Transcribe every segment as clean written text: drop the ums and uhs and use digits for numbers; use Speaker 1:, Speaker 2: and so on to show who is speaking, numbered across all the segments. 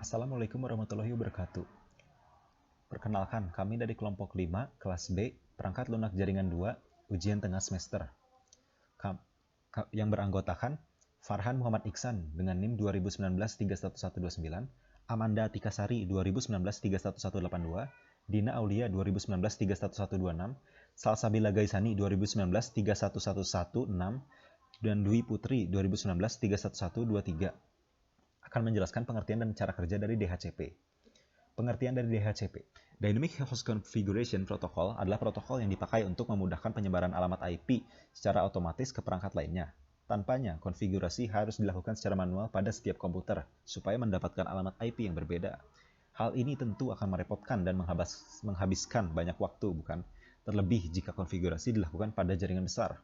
Speaker 1: Assalamualaikum warahmatullahi wabarakatuh. Perkenalkan, kami dari kelompok 5, kelas B, perangkat lunak jaringan 2, ujian tengah semester. Yang beranggotakan Farhan Muhammad Iksan dengan NIM 2019-31129, Amanda Tikasari 2019-31182, Dina Aulia 2019-31126, Salsabila Gaisani 2019-31116, dan Dwi Putri 2019-31123 akan menjelaskan pengertian dan cara kerja dari DHCP. Pengertian dari DHCP. Dynamic Host Configuration Protocol adalah protokol yang dipakai untuk memudahkan penyebaran alamat IP secara otomatis ke perangkat lainnya. Tanpanya, konfigurasi harus dilakukan secara manual pada setiap komputer supaya mendapatkan alamat IP yang berbeda. Hal ini tentu akan merepotkan dan menghabiskan banyak waktu, bukan? Terlebih jika konfigurasi dilakukan pada jaringan besar.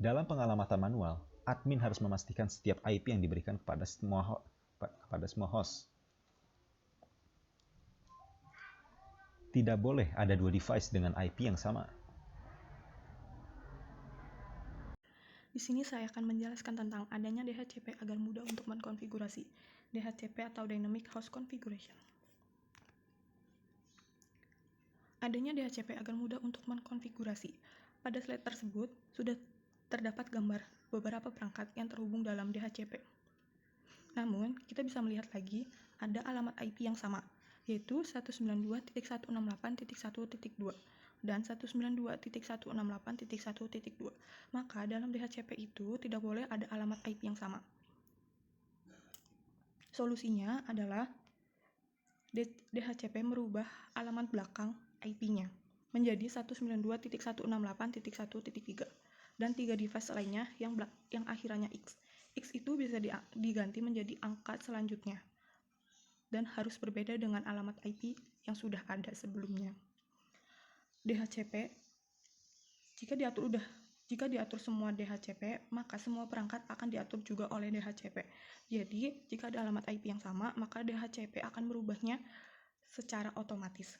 Speaker 1: Dalam pengalamatan manual, admin harus memastikan setiap IP yang diberikan kepada semua host. Tidak boleh ada dua device dengan IP yang sama.
Speaker 2: Di sini saya akan menjelaskan tentang adanya DHCP agar mudah untuk mengkonfigurasi. DHCP atau Dynamic Host Configuration. Adanya DHCP agar mudah untuk mengkonfigurasi. Pada slide tersebut sudah terdapat gambar beberapa perangkat yang terhubung dalam DHCP. Namun, kita bisa melihat lagi ada alamat IP yang sama, yaitu 192.168.1.2 dan 192.168.1.2. Maka dalam DHCP itu tidak boleh ada alamat IP yang sama. Solusinya adalah DHCP merubah alamat belakang IP-nya menjadi 192.168.1.3 dan 3 device lainnya yang akhirannya X. X itu bisa diganti menjadi angka selanjutnya dan harus berbeda dengan alamat IP yang sudah ada sebelumnya. DHCP, jika diatur semua DHCP, maka semua perangkat akan diatur juga oleh DHCP. Jadi, jika ada alamat IP yang sama, maka DHCP akan merubahnya secara otomatis.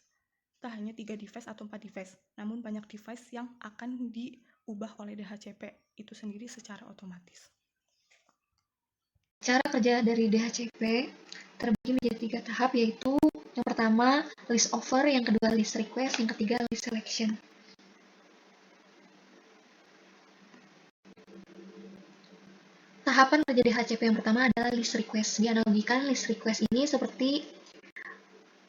Speaker 2: Tak hanya 3 device atau 4 device, namun banyak device yang akan diubah oleh DHCP itu sendiri secara otomatis.
Speaker 3: Cara kerja dari DHCP terbagi menjadi 3 tahap, yaitu yang pertama list over, yang kedua list request, yang ketiga list selection. Tahapan kerja DHCP yang pertama adalah list request. Dianalogikan list request ini seperti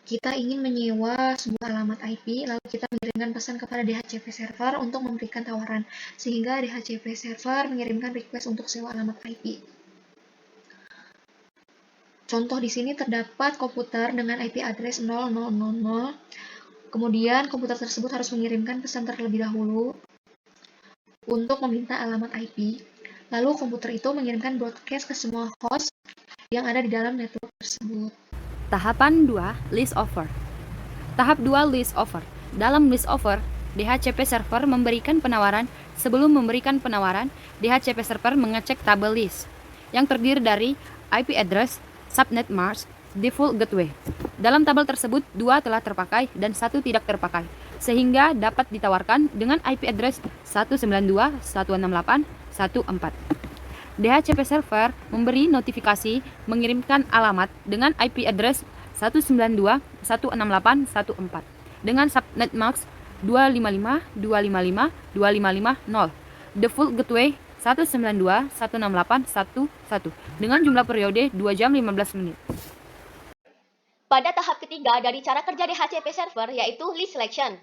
Speaker 3: kita ingin menyewa sebuah alamat IP, lalu kita mengirimkan pesan kepada DHCP server untuk memberikan tawaran, sehingga DHCP server mengirimkan request untuk sewa alamat IP. Contoh di sini terdapat komputer dengan IP address 0000. Kemudian komputer tersebut harus mengirimkan pesan terlebih dahulu untuk meminta alamat IP. Lalu komputer itu mengirimkan broadcast ke semua host yang ada di dalam network tersebut.
Speaker 4: Tahapan 2, list over. Tahap 2, list over. Dalam list over, DHCP server memberikan penawaran. Sebelum memberikan penawaran, DHCP server mengecek tabel list yang terdiri dari IP address, subnet mask, default gateway. Dalam tabel tersebut, 2 telah terpakai dan 1 tidak terpakai, sehingga dapat ditawarkan dengan IP address 192.168.1.4. DHCP server memberi notifikasi mengirimkan alamat dengan IP address 192.168.1.4 dengan subnet mask 255.255.255.0. Default gateway 192.168.1.1 dengan jumlah periode 2 jam 15 menit.
Speaker 5: Pada tahap ketiga dari cara kerja DHCP server yaitu list selection.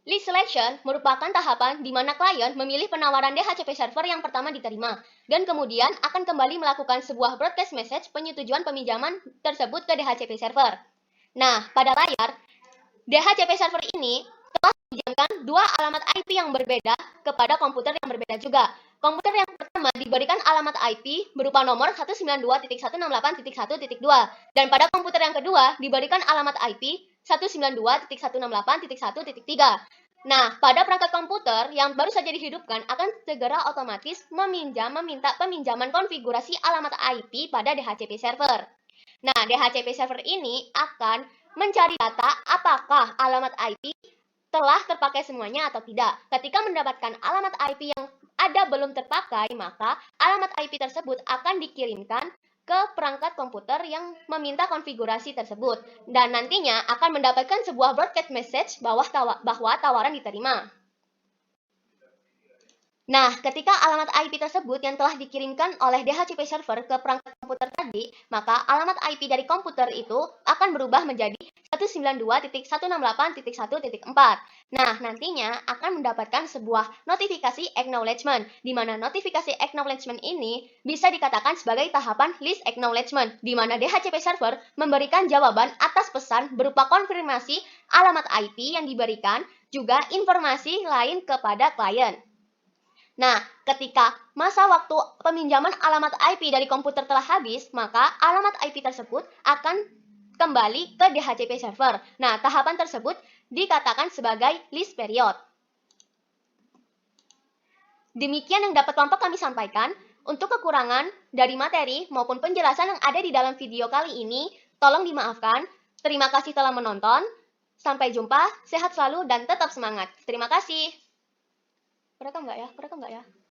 Speaker 5: List selection merupakan tahapan di mana klien memilih penawaran DHCP server yang pertama diterima, dan kemudian akan kembali melakukan sebuah broadcast message penyetujuan peminjaman tersebut ke DHCP server. Nah, pada layar, DHCP server ini telah meminjamkan 2 alamat IP yang berbeda kepada komputer yang berbeda juga. Komputer yang pertama diberikan alamat IP berupa nomor 192.168.1.2, dan pada komputer yang kedua diberikan alamat IP 192.168.1.3. Nah, pada perangkat komputer yang baru saja dihidupkan akan segera otomatis meminta peminjaman konfigurasi alamat IP pada DHCP server. Nah, DHCP server ini akan mencari data apakah alamat IP telah terpakai semuanya atau tidak. Ketika mendapatkan alamat IP yang ada belum terpakai, maka alamat IP tersebut akan dikirimkan ke perangkat komputer yang meminta konfigurasi tersebut. Dan nantinya akan mendapatkan sebuah broadcast message bahwa tawaran diterima. Nah, ketika alamat IP tersebut yang telah dikirimkan oleh DHCP server ke perangkat komputer tadi, maka alamat IP dari komputer itu akan berubah menjadi 192.168.1.4. Nah, nantinya akan mendapatkan sebuah notifikasi acknowledgement, di mana notifikasi acknowledgement ini bisa dikatakan sebagai tahapan list acknowledgement, di mana DHCP server memberikan jawaban atas pesan berupa konfirmasi alamat IP yang diberikan, juga informasi lain kepada klien. Nah, ketika masa waktu peminjaman alamat IP dari komputer telah habis, maka alamat IP tersebut akan kembali ke DHCP server. Nah, tahapan tersebut dikatakan sebagai list period. Demikian yang dapat kelompok kami sampaikan. Untuk kekurangan dari materi maupun penjelasan yang ada di dalam video kali ini, tolong dimaafkan. Terima kasih telah menonton. Sampai jumpa, sehat selalu dan tetap semangat. Terima kasih. Kerekam nggak ya?